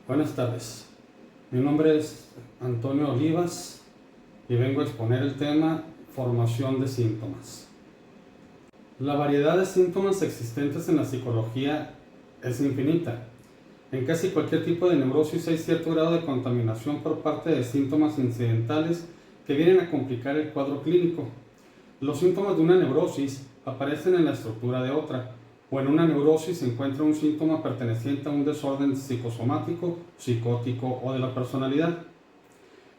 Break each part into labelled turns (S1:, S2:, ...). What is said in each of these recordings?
S1: Buenas tardes, mi nombre es Antonio Olivas y vengo a exponer el tema formación de síntomas. La variedad de síntomas existentes en la psicología es infinita. En casi cualquier tipo de neurosis hay cierto grado de contaminación por parte de síntomas incidentales que vienen a complicar el cuadro clínico. Los síntomas de una neurosis aparecen en la estructura de otra, o en una neurosis se encuentra un síntoma perteneciente a un desorden psicosomático, psicótico o de la personalidad.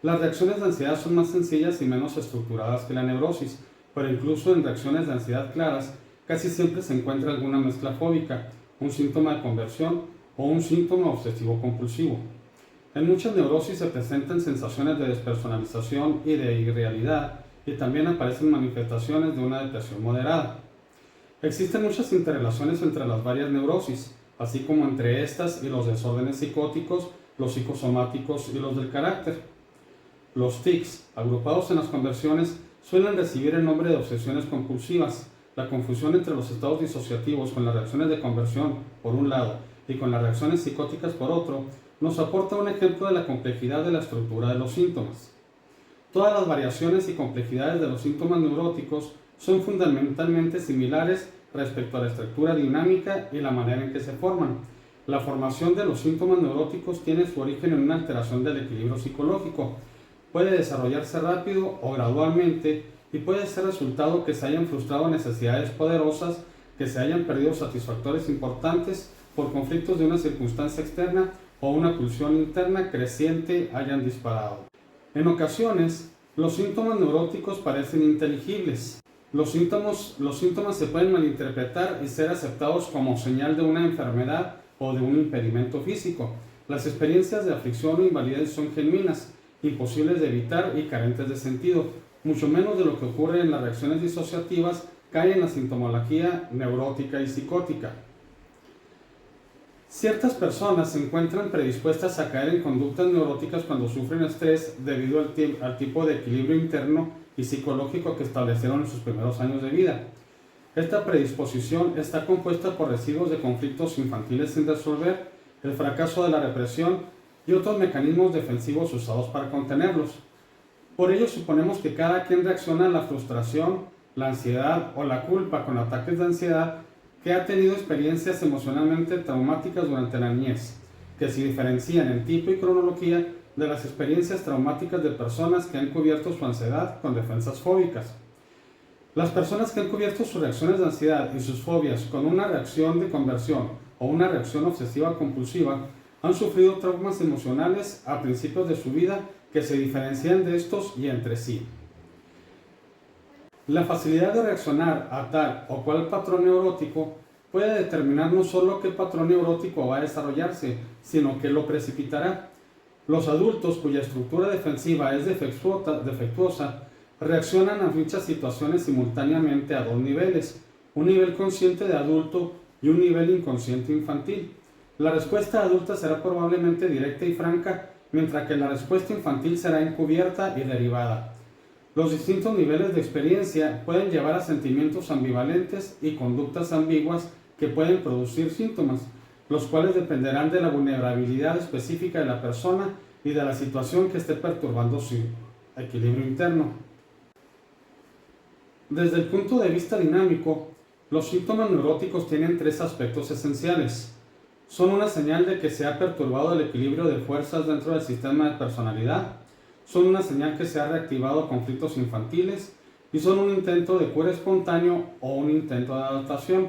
S1: Las reacciones de ansiedad son más sencillas y menos estructuradas que la neurosis, pero incluso en reacciones de ansiedad claras casi siempre se encuentra alguna mezcla fóbica, un síntoma de conversión o un síntoma obsesivo-compulsivo. En muchas neurosis se presentan sensaciones de despersonalización y de irrealidad, y también aparecen manifestaciones de una depresión moderada. Existen muchas interrelaciones entre las varias neurosis, así como entre estas y los desórdenes psicóticos, los psicosomáticos y los del carácter. Los tics, agrupados en las conversiones, suelen recibir el nombre de obsesiones compulsivas. La confusión entre los estados disociativos con las reacciones de conversión, por un lado, y con las reacciones psicóticas, por otro, nos aporta un ejemplo de la complejidad de la estructura de los síntomas. Todas las variaciones y complejidades de los síntomas neuróticos son fundamentalmente similares respecto a la estructura dinámica y la manera en que se forman. La formación de los síntomas neuróticos tiene su origen en una alteración del equilibrio psicológico. Puede desarrollarse rápido o gradualmente y puede ser resultado que se hayan frustrado necesidades poderosas, que se hayan perdido satisfactores importantes por conflictos de una circunstancia externa o una pulsión interna creciente hayan disparado. En ocasiones, los síntomas neuróticos parecen inteligibles. Los síntomas se pueden malinterpretar y ser aceptados como señal de una enfermedad o de un impedimento físico. Las experiencias de aflicción o invalidez son genuinas, imposibles de evitar y carentes de sentido. Mucho menos de lo que ocurre en las reacciones disociativas cae en la sintomología neurótica y psicótica. Ciertas personas se encuentran predispuestas a caer en conductas neuróticas cuando sufren estrés debido al tipo de equilibrio interno y psicológico que establecieron en sus primeros años de vida. Esta predisposición está compuesta por residuos de conflictos infantiles sin resolver, el fracaso de la represión y otros mecanismos defensivos usados para contenerlos. Por ello suponemos que cada quien reacciona a la frustración, la ansiedad o la culpa con ataques de ansiedad que ha tenido experiencias emocionalmente traumáticas durante la niñez, que se diferencian en tipo y cronología de las experiencias traumáticas de personas que han cubierto su ansiedad con defensas fóbicas. Las personas que han cubierto sus reacciones de ansiedad y sus fobias con una reacción de conversión o una reacción obsesiva compulsiva han sufrido traumas emocionales a principios de su vida que se diferencian de estos y entre sí. La facilidad de reaccionar a tal o cual patrón neurótico puede determinar no solo qué patrón neurótico va a desarrollarse, sino que lo precipitará. Los adultos cuya estructura defensiva es defectuosa reaccionan a dichas situaciones simultáneamente a dos niveles, un nivel consciente de adulto y un nivel inconsciente infantil. La respuesta adulta será probablemente directa y franca, mientras que la respuesta infantil será encubierta y derivada. Los distintos niveles de experiencia pueden llevar a sentimientos ambivalentes y conductas ambiguas que pueden producir síntomas, los cuales dependerán de la vulnerabilidad específica de la persona y de la situación que esté perturbando su equilibrio interno. Desde el punto de vista dinámico, los síntomas neuróticos tienen tres aspectos esenciales. Son una señal de que se ha perturbado el equilibrio de fuerzas dentro del sistema de personalidad, son una señal que se ha reactivado conflictos infantiles y son un intento de cura espontáneo o un intento de adaptación.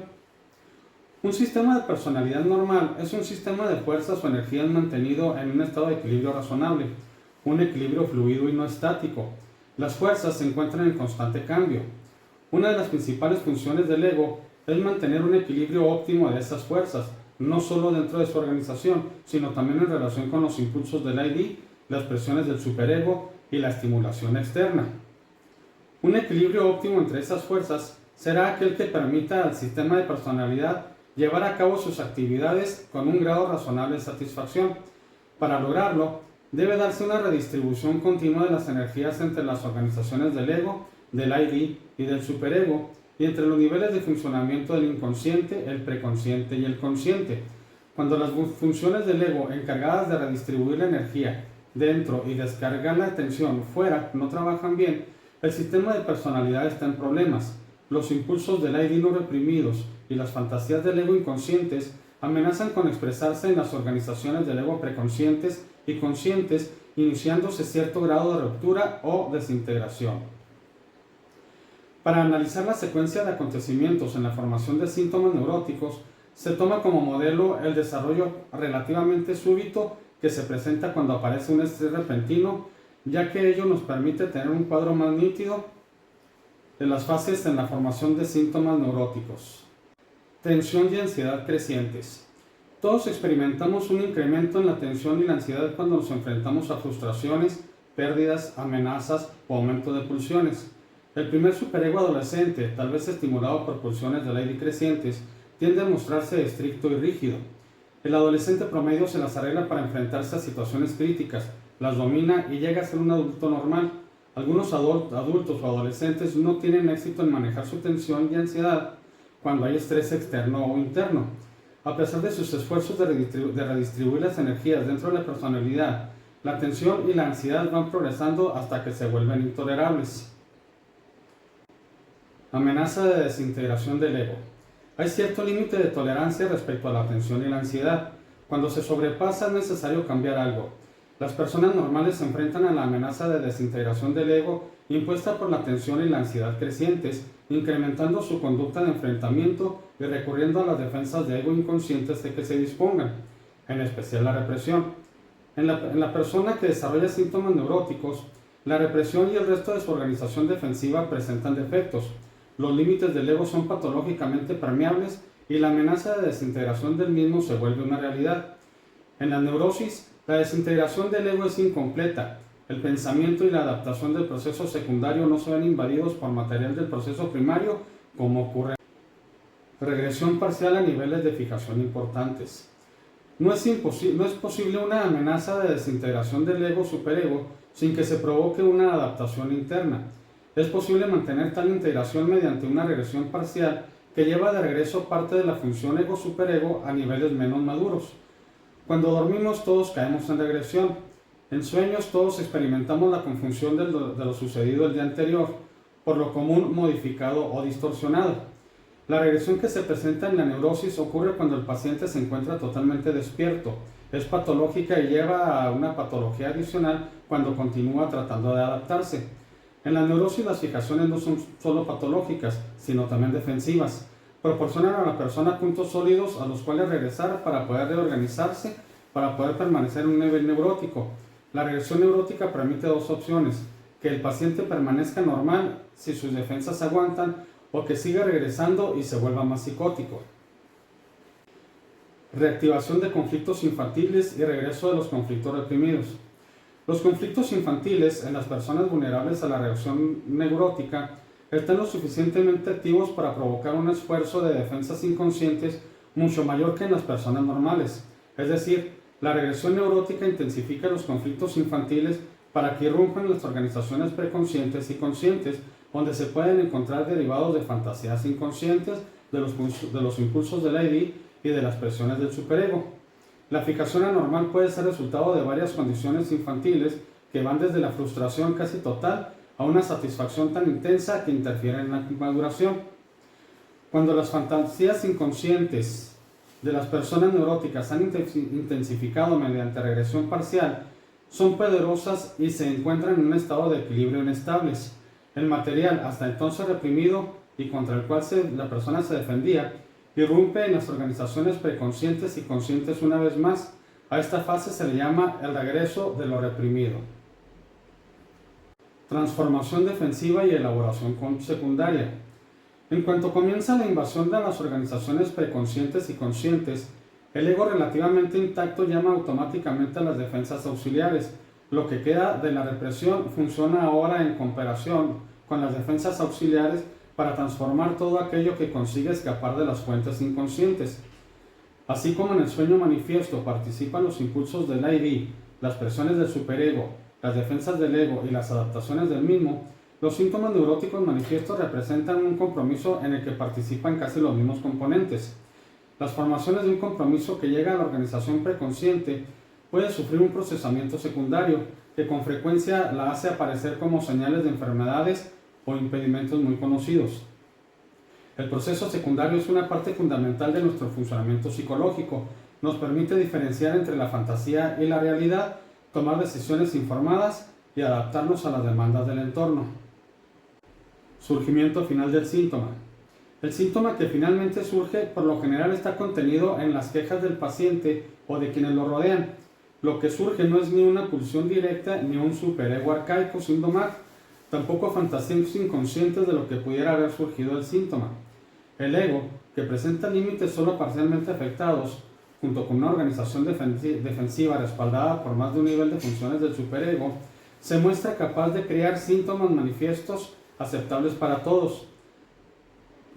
S1: Un sistema de personalidad normal es un sistema de fuerzas o energías mantenido en un estado de equilibrio razonable, un equilibrio fluido y no estático. Las fuerzas se encuentran en constante cambio. Una de las principales funciones del ego es mantener un equilibrio óptimo de esas fuerzas, no solo dentro de su organización, sino también en relación con los impulsos del ID, las presiones del superego y la estimulación externa. Un equilibrio óptimo entre esas fuerzas será aquel que permita al sistema de personalidad llevar a cabo sus actividades con un grado razonable de satisfacción. Para lograrlo, debe darse una redistribución continua de las energías entre las organizaciones del ego, del ID y del superego, y entre los niveles de funcionamiento del inconsciente, el preconsciente y el consciente. Cuando las funciones del ego encargadas de redistribuir la energía dentro y descargar la atención fuera no trabajan bien, el sistema de personalidad está en problemas. Los impulsos del ID no reprimidos y las fantasías del ego inconscientes amenazan con expresarse en las organizaciones del ego preconscientes y conscientes, iniciándose cierto grado de ruptura o desintegración. Para analizar la secuencia de acontecimientos en la formación de síntomas neuróticos, se toma como modelo el desarrollo relativamente súbito que se presenta cuando aparece un estrés repentino, ya que ello nos permite tener un cuadro más nítido de las fases en la formación de síntomas neuróticos. Tensión y ansiedad crecientes. Todos experimentamos un incremento en la tensión y la ansiedad cuando nos enfrentamos a frustraciones, pérdidas, amenazas o aumento de pulsiones. El primer superego adolescente, tal vez estimulado por pulsiones del aire crecientes, tiende a mostrarse estricto y rígido. El adolescente promedio se las arregla para enfrentarse a situaciones críticas, las domina y llega a ser un adulto normal. Algunos adultos o adolescentes no tienen éxito en manejar su tensión y ansiedad cuando hay estrés externo o interno. A pesar de sus esfuerzos de redistribuir las energías dentro de la personalidad, la tensión y la ansiedad van progresando hasta que se vuelven intolerables. Amenaza de desintegración del ego. Hay cierto límite de tolerancia respecto a la tensión y la ansiedad. Cuando se sobrepasa es necesario cambiar algo. Las personas normales se enfrentan a la amenaza de desintegración del ego impuesta por la tensión y la ansiedad crecientes, incrementando su conducta de enfrentamiento y recurriendo a las defensas de ego inconscientes de que se dispongan, en especial la represión. En la persona que desarrolla síntomas neuróticos, la represión y el resto de su organización defensiva presentan defectos. Los límites del ego son patológicamente permeables y la amenaza de desintegración del mismo se vuelve una realidad. En la neurosis, la desintegración del ego es incompleta. El pensamiento y la adaptación del proceso secundario no se ven invadidos por material del proceso primario, como ocurre. Regresión parcial a niveles de fijación importantes. No es posible una amenaza de desintegración del ego superego sin que se provoque una adaptación interna. Es posible mantener tal integración mediante una regresión parcial que lleva de regreso parte de la función ego-superego a niveles menos maduros. Cuando dormimos todos caemos en regresión. En sueños todos experimentamos la confusión de lo sucedido el día anterior, por lo común modificado o distorsionado. La regresión que se presenta en la neurosis ocurre cuando el paciente se encuentra totalmente despierto. Es patológica y lleva a una patología adicional cuando continúa tratando de adaptarse. En la neurosis las fijaciones no son solo patológicas, sino también defensivas. Proporcionan a la persona puntos sólidos a los cuales regresar para poder reorganizarse, para poder permanecer en un nivel neurótico. La regresión neurótica permite dos opciones: que el paciente permanezca normal si sus defensas aguantan, o que siga regresando y se vuelva más psicótico. Reactivación de conflictos infantiles y regreso de los conflictos reprimidos. Los conflictos infantiles en las personas vulnerables a la reacción neurótica están lo suficientemente activos para provocar un esfuerzo de defensas inconscientes mucho mayor que en las personas normales. Es decir, la regresión neurótica intensifica los conflictos infantiles para que irrumpan las organizaciones preconscientes y conscientes, donde se pueden encontrar derivados de fantasías inconscientes, de los impulsos del ID y de las presiones del superego. La fijación anormal puede ser resultado de varias condiciones infantiles que van desde la frustración casi total a una satisfacción tan intensa que interfiere en la maduración. Cuando las fantasías inconscientes de las personas neuróticas han intensificado mediante regresión parcial, son poderosas y se encuentran en un estado de equilibrio inestables. El material hasta entonces reprimido y contra el cual la persona se defendía, irrumpe en las organizaciones preconscientes y conscientes una vez más. A esta fase se le llama el regreso de lo reprimido. Transformación defensiva y elaboración secundaria. En cuanto comienza la invasión de las organizaciones preconscientes y conscientes, el ego relativamente intacto llama automáticamente a las defensas auxiliares. Lo que queda de la represión funciona ahora en cooperación con las defensas auxiliares para transformar todo aquello que consigue escapar de las fuentes inconscientes. Así como en el sueño manifiesto participan los impulsos del ID, las presiones del superego, las defensas del ego y las adaptaciones del mismo, los síntomas neuróticos manifiestos representan un compromiso en el que participan casi los mismos componentes. Las formaciones de un compromiso que llega a la organización preconsciente puede sufrir un procesamiento secundario que con frecuencia la hace aparecer como señales de enfermedades o impedimentos muy conocidos. El proceso secundario es una parte fundamental de nuestro funcionamiento psicológico. Nos permite diferenciar entre la fantasía y la realidad, tomar decisiones informadas y adaptarnos a las demandas del entorno. Surgimiento final del síntoma. El síntoma que finalmente surge por lo general está contenido en las quejas del paciente o de quienes lo rodean. Lo que surge no es ni una pulsión directa ni un superego arcaico sin domar, tampoco fantasías inconscientes de lo que pudiera haber surgido el síntoma. El ego, que presenta límites solo parcialmente afectados, junto con una organización defensiva respaldada por más de un nivel de funciones del superego, se muestra capaz de crear síntomas manifiestos aceptables para todos.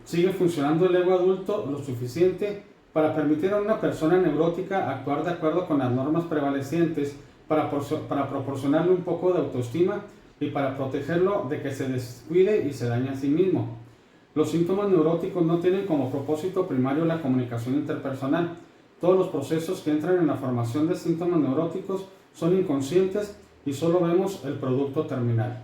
S1: Sigue funcionando el ego adulto lo suficiente para permitir a una persona neurótica actuar de acuerdo con las normas prevalecientes, para proporcionarle un poco de autoestima y para protegerlo de que se descuide y se dañe a sí mismo. Los síntomas neuróticos no tienen como propósito primario la comunicación interpersonal. Todos los procesos que entran en la formación de síntomas neuróticos son inconscientes y solo vemos el producto terminal.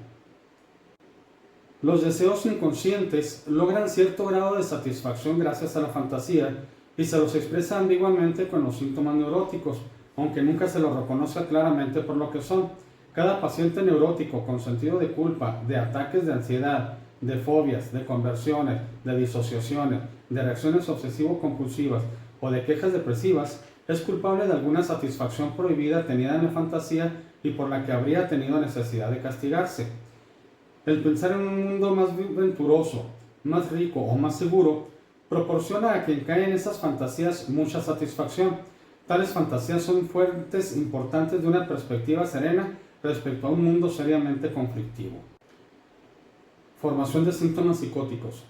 S1: Los deseos inconscientes logran cierto grado de satisfacción gracias a la fantasía y se los expresa ambiguamente con los síntomas neuróticos, aunque nunca se los reconozca claramente por lo que son. Cada paciente neurótico con sentido de culpa, de ataques de ansiedad, de fobias, de conversiones, de disociaciones, de reacciones obsesivo-compulsivas o de quejas depresivas, es culpable de alguna satisfacción prohibida tenida en la fantasía y por la que habría tenido necesidad de castigarse. El pensar en un mundo más venturoso, más rico o más seguro proporciona a quien cae en esas fantasías mucha satisfacción. Tales fantasías son fuentes importantes de una perspectiva serena respecto a un mundo seriamente conflictivo. Formación de síntomas psicóticos.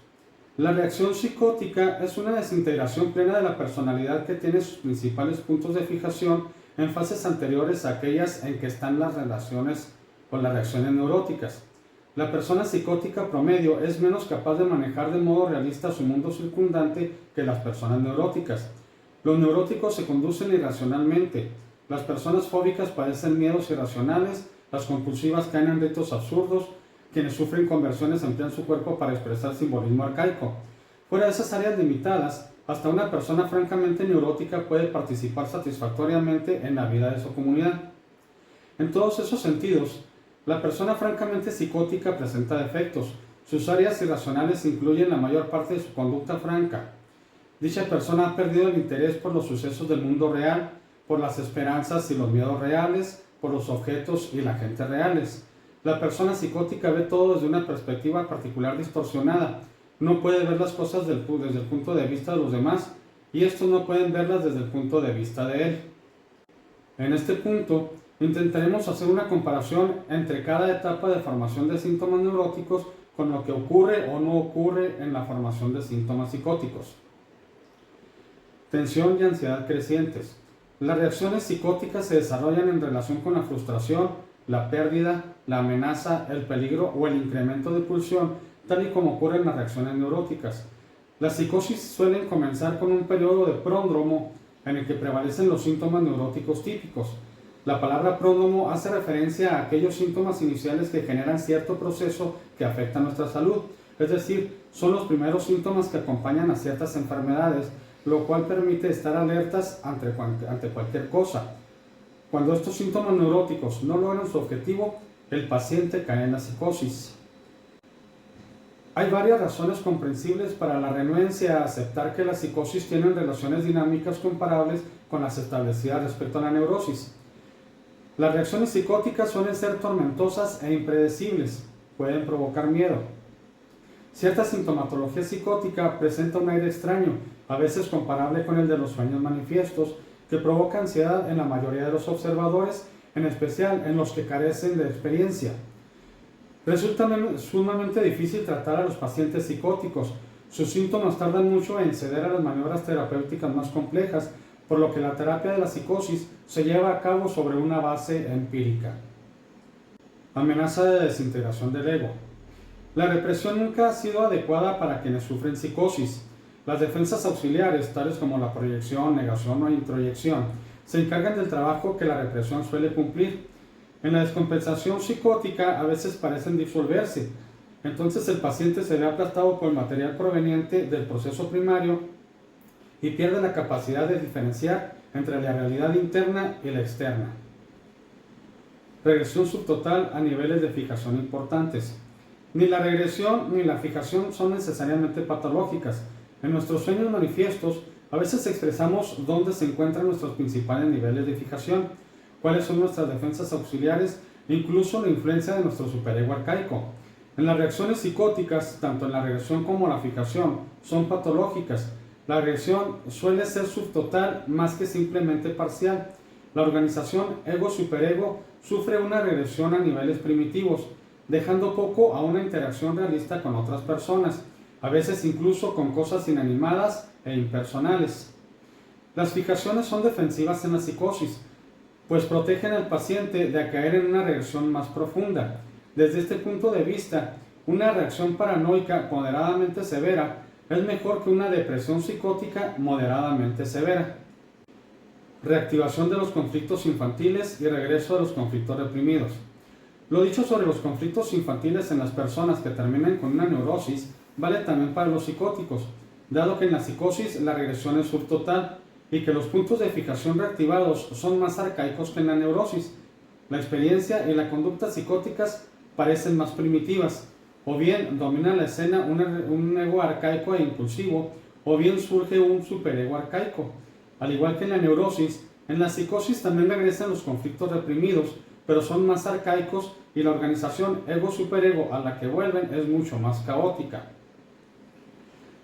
S1: La reacción psicótica es una desintegración plena de la personalidad que tiene sus principales puntos de fijación en fases anteriores a aquellas en que están las relaciones o las reacciones neuróticas. La persona psicótica promedio es menos capaz de manejar de modo realista su mundo circundante que las personas neuróticas. Los neuróticos se conducen irracionalmente. Las personas fóbicas padecen miedos irracionales, las compulsivas caen en ritos absurdos, quienes sufren conversiones emplean su cuerpo para expresar simbolismo arcaico. Fuera de esas áreas limitadas, hasta una persona francamente neurótica puede participar satisfactoriamente en la vida de su comunidad. En todos esos sentidos, la persona francamente psicótica presenta defectos. Sus áreas irracionales incluyen la mayor parte de su conducta franca. Dicha persona ha perdido el interés por los sucesos del mundo real, por las esperanzas y los miedos reales, por los objetos y la gente reales. La persona psicótica ve todo desde una perspectiva particular distorsionada. No puede ver las cosas desde el punto de vista de los demás y estos no pueden verlas desde el punto de vista de él. En este punto, intentaremos hacer una comparación entre cada etapa de formación de síntomas neuróticos con lo que ocurre o no ocurre en la formación de síntomas psicóticos. Tensión y ansiedad crecientes. Las reacciones psicóticas se desarrollan en relación con la frustración, la pérdida, la amenaza, el peligro o el incremento de pulsión, tal y como ocurre en las reacciones neuróticas. Las psicosis suelen comenzar con un periodo de pródromo en el que prevalecen los síntomas neuróticos típicos. La palabra pródromo hace referencia a aquellos síntomas iniciales que generan cierto proceso que afecta a nuestra salud, es decir, son los primeros síntomas que acompañan a ciertas enfermedades, lo cual permite estar alertas ante cualquier cosa. Cuando estos síntomas neuróticos no logran su objetivo, el paciente cae en la psicosis. Hay varias razones comprensibles para la renuencia a aceptar que las psicosis tienen relaciones dinámicas comparables con las establecidas respecto a la neurosis. Las reacciones psicóticas suelen ser tormentosas e impredecibles, pueden provocar miedo. Cierta sintomatología psicótica presenta un aire extraño, a veces comparable con el de los sueños manifiestos, que provoca ansiedad en la mayoría de los observadores, en especial en los que carecen de experiencia. Resulta sumamente difícil tratar a los pacientes psicóticos. Sus síntomas tardan mucho en ceder a las maniobras terapéuticas más complejas, por lo que la terapia de la psicosis se lleva a cabo sobre una base empírica. Amenaza de desintegración del ego. La represión nunca ha sido adecuada para quienes sufren psicosis. Las defensas auxiliares, tales como la proyección, negación o introyección, se encargan del trabajo que la represión suele cumplir. En la descompensación psicótica a veces parecen disolverse. Entonces el paciente se ve aplastado por el material proveniente del proceso primario y pierde la capacidad de diferenciar entre la realidad interna y la externa. Regresión subtotal a niveles de fijación importantes. Ni la regresión ni la fijación son necesariamente patológicas. En nuestros sueños manifiestos a veces expresamos dónde se encuentran nuestros principales niveles de fijación, cuáles son nuestras defensas auxiliares e incluso la influencia de nuestro superego arcaico. En las reacciones psicóticas, tanto en la regresión como la fijación, son patológicas. La regresión suele ser subtotal más que simplemente parcial. La organización ego-superego sufre una regresión a niveles primitivos, dejando poco a una interacción realista con otras personas, a veces incluso con cosas inanimadas e impersonales. Las fijaciones son defensivas en la psicosis, pues protegen al paciente de caer en una regresión más profunda. Desde este punto de vista, una reacción paranoica moderadamente severa es mejor que una depresión psicótica moderadamente severa. Reactivación de los conflictos infantiles y regreso de los conflictos reprimidos. Lo dicho sobre los conflictos infantiles en las personas que terminan con una neurosis vale también para los psicóticos, dado que en la psicosis la regresión es subtotal y que los puntos de fijación reactivados son más arcaicos que en la neurosis. La experiencia y la conducta psicóticas parecen más primitivas, o bien domina la escena un ego arcaico e impulsivo, o bien surge un superego arcaico. Al igual que en la neurosis, en la psicosis también regresan los conflictos reprimidos, pero son más arcaicos y la organización ego-superego a la que vuelven es mucho más caótica.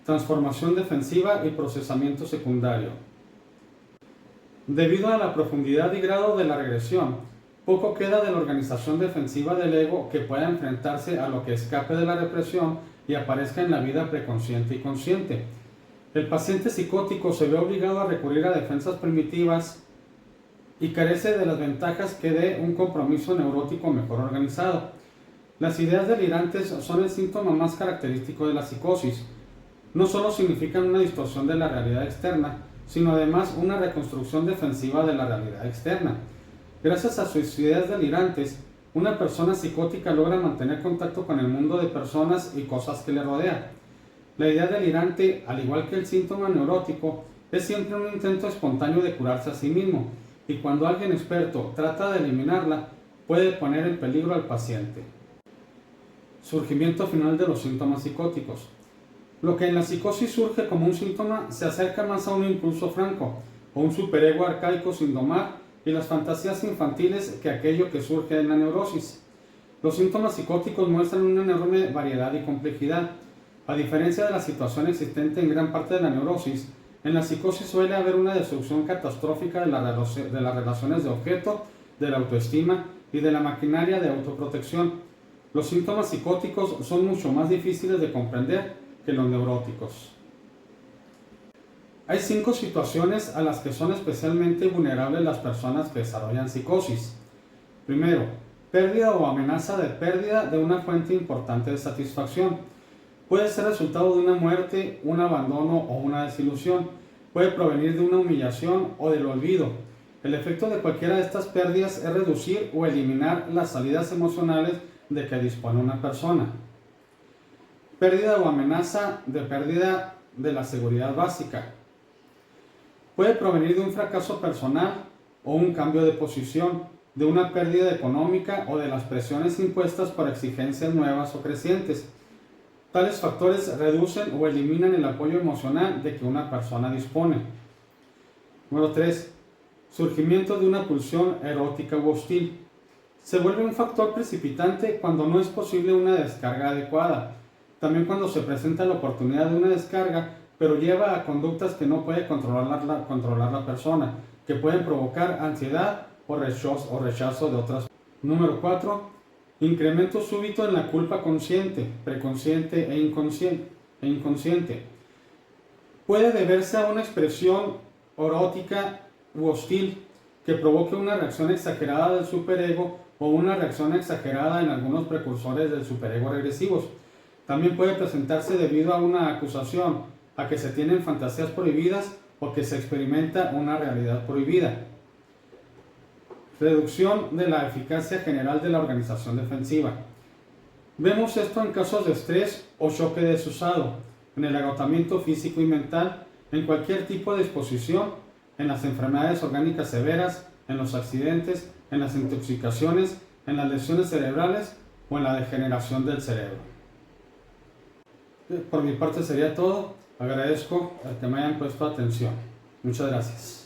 S1: Transformación defensiva y procesamiento secundario. Debido a la profundidad y grado de la regresión, poco queda de la organización defensiva del ego que pueda enfrentarse a lo que escape de la represión y aparezca en la vida preconsciente y consciente. El paciente psicótico se ve obligado a recurrir a defensas primitivas y carece de las ventajas que dé un compromiso neurótico mejor organizado. Las ideas delirantes son el síntoma más característico de la psicosis. No solo significan una distorsión de la realidad externa, sino además una reconstrucción defensiva de la realidad externa. Gracias a sus ideas delirantes, una persona psicótica logra mantener contacto con el mundo de personas y cosas que le rodean. La idea delirante, al igual que el síntoma neurótico, es siempre un intento espontáneo de curarse a sí mismo, y cuando alguien experto trata de eliminarla, puede poner en peligro al paciente. Surgimiento final de los síntomas psicóticos. Lo que en la psicosis surge como un síntoma se acerca más a un impulso franco, o un superego arcaico sin domar, y las fantasías infantiles que aquello que surge en la neurosis. Los síntomas psicóticos muestran una enorme variedad y complejidad. A diferencia de la situación existente en gran parte de la neurosis, en la psicosis suele haber una destrucción catastrófica de las relaciones de objeto, de la autoestima y de la maquinaria de autoprotección. Los síntomas psicóticos son mucho más difíciles de comprender que los neuróticos. Hay 5 situaciones a las que son especialmente vulnerables las personas que desarrollan psicosis. Primero, pérdida o amenaza de pérdida de una fuente importante de satisfacción. Puede ser resultado de una muerte, un abandono o una desilusión. Puede provenir de una humillación o del olvido. El efecto de cualquiera de estas pérdidas es reducir o eliminar las salidas emocionales de que dispone una persona. Pérdida o amenaza de pérdida de la seguridad básica. Puede provenir de un fracaso personal o un cambio de posición, de una pérdida económica o de las presiones impuestas por exigencias nuevas o crecientes. Tales factores reducen o eliminan el apoyo emocional de que una persona dispone. Número 3. Surgimiento de una pulsión erótica u hostil. Se vuelve un factor precipitante cuando no es posible una descarga adecuada. También cuando se presenta la oportunidad de una descarga, pero lleva a conductas que no puede controlar la persona, que pueden provocar ansiedad o rechazo de otras. Número 4. Incremento súbito en la culpa consciente, preconsciente e inconsciente. Puede deberse a una expresión erótica u hostil que provoque una reacción exagerada del superego o una reacción exagerada en algunos precursores del superego regresivos. También puede presentarse debido a una acusación, a que se tienen fantasías prohibidas o que se experimenta una realidad prohibida. Reducción de la eficacia general de la organización defensiva. Vemos esto en casos de estrés o choque desusado, en el agotamiento físico y mental, en cualquier tipo de exposición, en las enfermedades orgánicas severas, en los accidentes, en las intoxicaciones, en las lesiones cerebrales o en la degeneración del cerebro. Por mi parte sería todo. Agradezco que me hayan puesto atención. Muchas gracias.